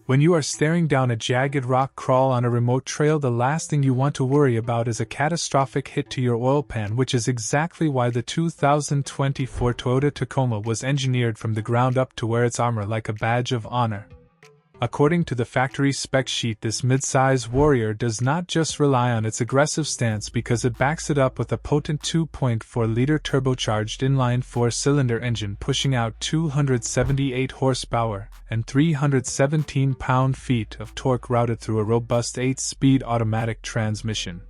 When you are staring down a jagged rock crawl on a remote trail, the last thing you want to worry about is a catastrophic hit to your oil pan, which is exactly why the 2024 Toyota Tacoma was engineered from the ground up to wear its armor like a badge of honor. According to the factory spec sheet, this midsize warrior does not just rely on its aggressive stance because it backs it up with a potent 2.4-liter turbocharged inline 4-cylinder engine pushing out 278 horsepower and 317 pound-feet of torque routed through a robust 8-speed automatic transmission.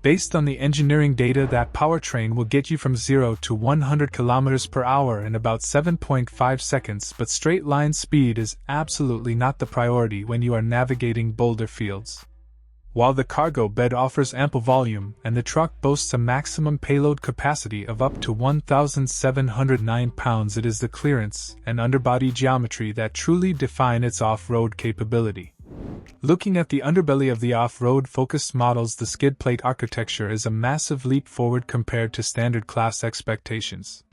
Based on the engineering data, that powertrain will get you from 0 to 100 km per hour in about 7.5 seconds, but straight line speed is absolutely not the priority when you are navigating boulder fields. While the cargo bed offers ample volume and the truck boasts a maximum payload capacity of up to 1,709 pounds, it is the clearance and underbody geometry that truly define its off-road capability. Looking at the underbelly of the off-road focused models, the skid plate architecture is a massive leap forward compared to standard class expectations.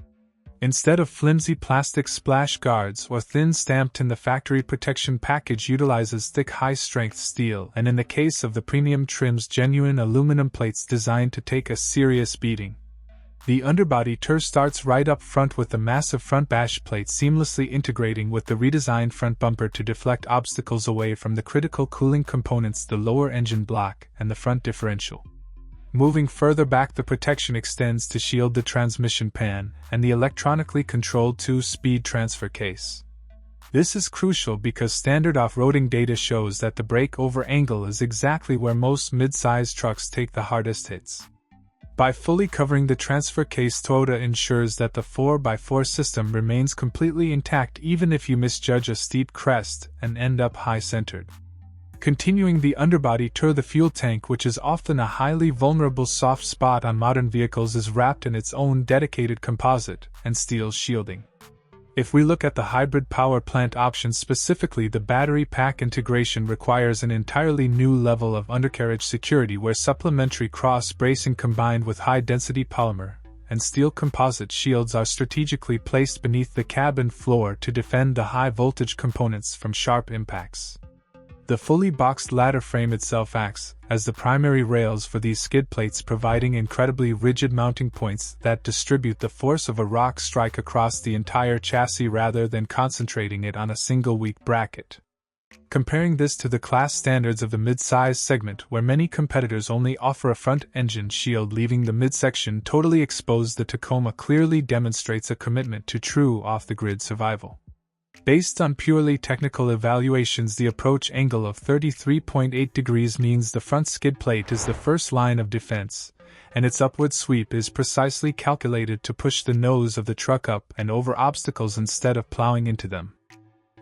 Instead of flimsy plastic splash guards or thin stamped in, the factory protection package utilizes thick high-strength steel, and in the case of the premium trims, genuine aluminum plates designed to take a serious beating. The underbody tour starts right up front with the massive front bash plate seamlessly integrating with the redesigned front bumper to deflect obstacles away from the critical cooling components, the lower engine block, and the front differential. Moving further back, the protection extends to shield the transmission pan and the electronically controlled 2-speed transfer case. This is crucial because standard off-roading data shows that the brake-over angle is exactly where most mid-size trucks take the hardest hits. By fully covering the transfer case, Toyota ensures that the 4x4 system remains completely intact even if you misjudge a steep crest and end up high-centered. Continuing the underbody tour, the fuel tank, which is often a highly vulnerable soft spot on modern vehicles, is wrapped in its own dedicated composite and steel shielding. If we look at the hybrid power plant options, specifically the battery pack integration requires an entirely new level of undercarriage security, where supplementary cross-bracing combined with high-density polymer and steel composite shields are strategically placed beneath the cabin floor to defend the high-voltage components from sharp impacts. The fully boxed ladder frame itself acts as the primary rails for these skid plates, providing incredibly rigid mounting points that distribute the force of a rock strike across the entire chassis rather than concentrating it on a single weak bracket. Comparing this to the class standards of the mid-size segment, where many competitors only offer a front engine shield leaving the midsection totally exposed, the Tacoma clearly demonstrates a commitment to true off-the-grid survival. Based on purely technical evaluations, the approach angle of 33.8 degrees means the front skid plate is the first line of defense, and its upward sweep is precisely calculated to push the nose of the truck up and over obstacles instead of plowing into them.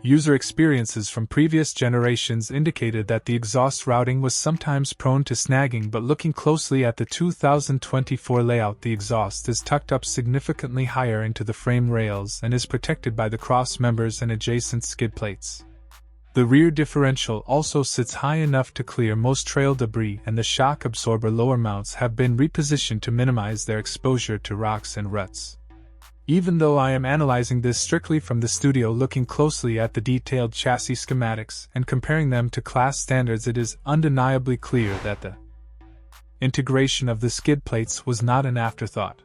User experiences from previous generations indicated that the exhaust routing was sometimes prone to snagging, but looking closely at the 2024 layout, the exhaust is tucked up significantly higher into the frame rails and is protected by the cross members and adjacent skid plates. The rear differential also sits high enough to clear most trail debris, and the shock absorber lower mounts have been repositioned to minimize their exposure to rocks and ruts. Even though I am analyzing this strictly from the studio, looking closely at the detailed chassis schematics and comparing them to class standards, it is undeniably clear that the integration of the skid plates was not an afterthought.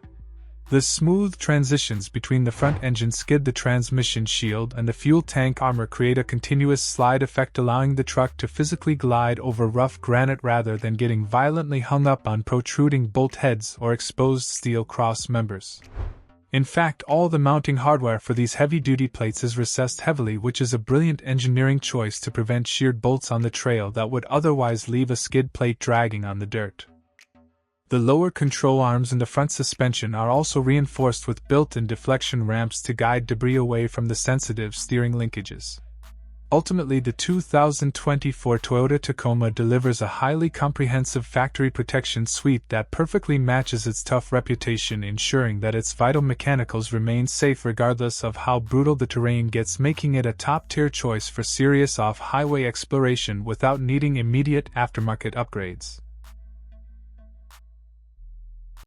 The smooth transitions between the front engine skid, the transmission shield, and the fuel tank armor create a continuous slide effect, allowing the truck to physically glide over rough granite rather than getting violently hung up on protruding bolt heads or exposed steel cross members. In fact, all the mounting hardware for these heavy-duty plates is recessed heavily, which is a brilliant engineering choice to prevent sheared bolts on the trail that would otherwise leave a skid plate dragging on the dirt. The lower control arms and the front suspension are also reinforced with built-in deflection ramps to guide debris away from the sensitive steering linkages. Ultimately, the 2024 Toyota Tacoma delivers a highly comprehensive factory protection suite that perfectly matches its tough reputation, ensuring that its vital mechanicals remain safe regardless of how brutal the terrain gets, making it a top-tier choice for serious off-highway exploration without needing immediate aftermarket upgrades.